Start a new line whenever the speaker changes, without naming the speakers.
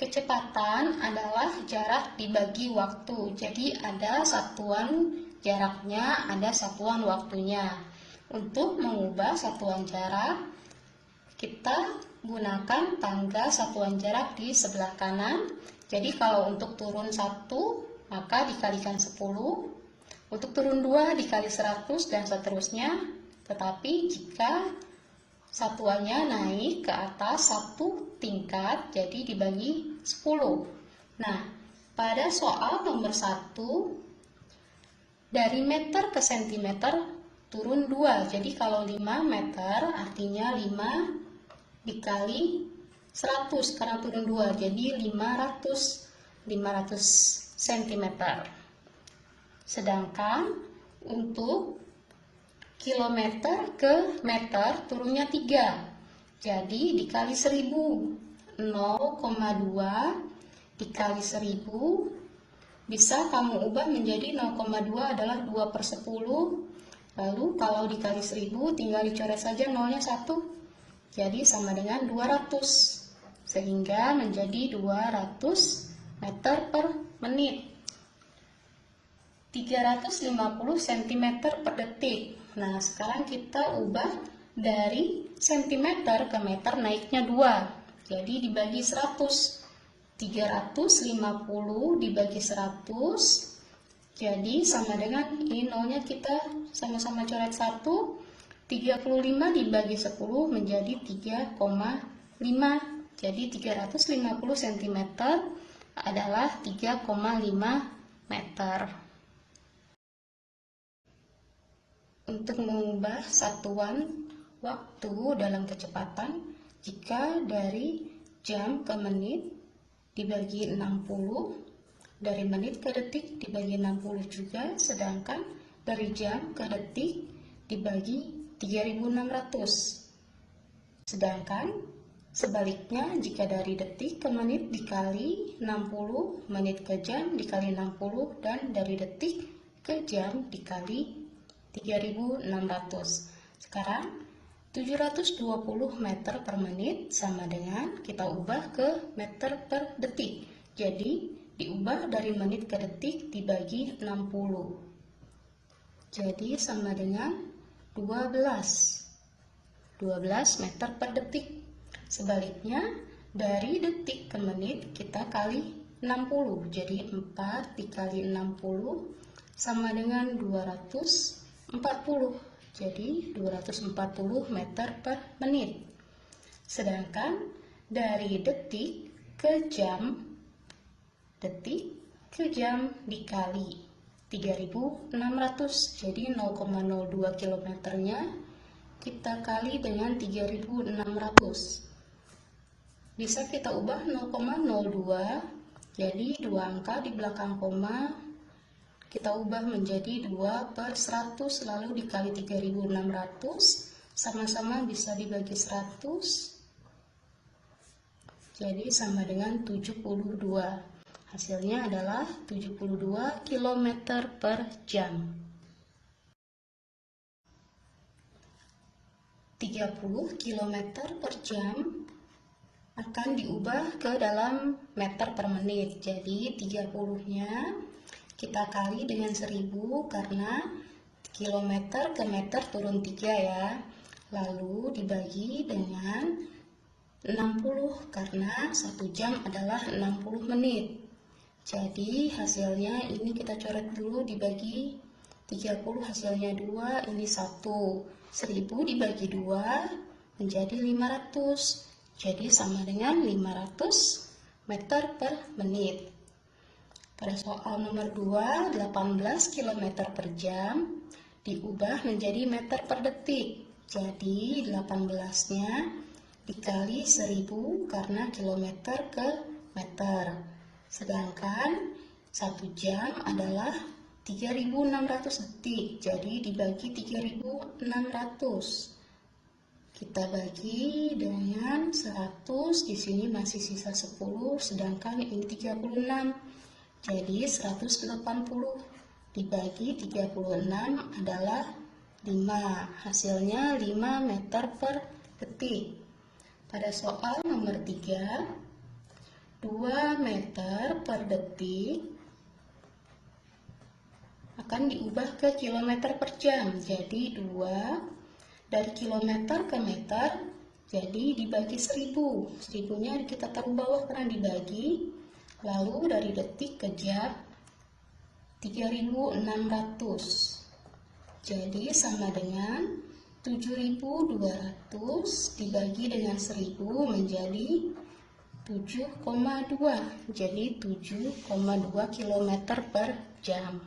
Kecepatan adalah jarak dibagi waktu. Jadi ada satuan jaraknya, ada satuan waktunya. Untuk mengubah satuan jarak, kita gunakan tangga satuan jarak di sebelah kanan. Jadi kalau untuk turun 1, maka dikalikan 10. Untuk turun 2 dikali 100 dan seterusnya. Tetapi jika satuannya naik ke atas 1 tingkat, jadi dibagi 10. Nah, pada soal nomor 1, dari meter ke sentimeter turun 2. Jadi kalau 5 meter artinya 5 dikali 100 karena turun 2. Jadi 500 cm. Sedangkan untuk kilometer ke meter turunnya 3. Jadi dikali 1000. 0,2 dikali 1000 bisa kamu ubah menjadi 0,2 adalah 2/10. Lalu kalau dikali 1000 tinggal dicoret saja nolnya 1. Jadi sama dengan 200. Sehingga menjadi 200 meter per menit. 350 cm per detik. Nah, sekarang kita ubah dari cm ke meter naiknya 2. Jadi dibagi 100. 350 dibagi 100. Jadi sama dengan ini nolnya kita sama-sama coret 1. 35 dibagi 10 menjadi 3,5. Jadi 350 cm adalah 3,5 meter. Untuk mengubah satuan waktu dalam kecepatan, jika dari jam ke menit dibagi 60, dari menit ke detik dibagi 60 juga, sedangkan dari jam ke detik dibagi 3600. Sedangkan sebaliknya, jika dari detik ke menit dikali 60, menit ke jam dikali 60, dan dari detik ke jam dikali 3600. Sekarang 720 meter per menit sama dengan kita ubah ke meter per detik. Jadi diubah dari menit ke detik dibagi 60. Jadi sama dengan 12 meter per detik. Sebaliknya dari detik ke menit kita kali 60. Jadi 4 dikali 60 sama dengan 240. Jadi 240 meter per menit. Sedangkan dari detik ke jam dikali 3600. Jadi 0,02 kilometernya kita kali dengan 3600. Bisa kita ubah 0,02. Jadi 2 angka di belakang koma kita ubah menjadi 2/100, lalu dikali 3600, sama-sama bisa dibagi 100, jadi sama dengan 72. Hasilnya adalah 72 km per jam. 30 km per jam akan diubah ke dalam meter per menit. Jadi 30-nya kita kali dengan 1000 karena kilometer ke meter turun 3 ya. Lalu dibagi dengan 60 karena 1 jam adalah 60 menit. Jadi hasilnya ini kita coret dulu, dibagi 30 hasilnya 2, ini 1. 1000 dibagi 2 menjadi 500. Jadi sama dengan 500 meter per menit. Pada soal nomor 2, 18 km per jam diubah menjadi meter per detik. Jadi 18-nya dikali 1000 karena kilometer ke meter. Sedangkan 1 jam adalah 3600 detik. Jadi dibagi 3600. Kita bagi dengan 100, di sini masih sisa 10, sedangkan ini 36. Jadi 180 dibagi 36 adalah 5. Hasilnya 5 meter per detik. Pada soal nomor 3, 2 meter per detik akan diubah ke kilometer per jam. Jadi 2 dari kilometer ke meter, jadi dibagi 1000. 1000-nya kita taruh bawah karena dibagi. Lalu dari detik ke jam 3600. Jadi sama dengan 7200 dibagi dengan 1000 menjadi 7,2. Jadi 7,2 km per jam.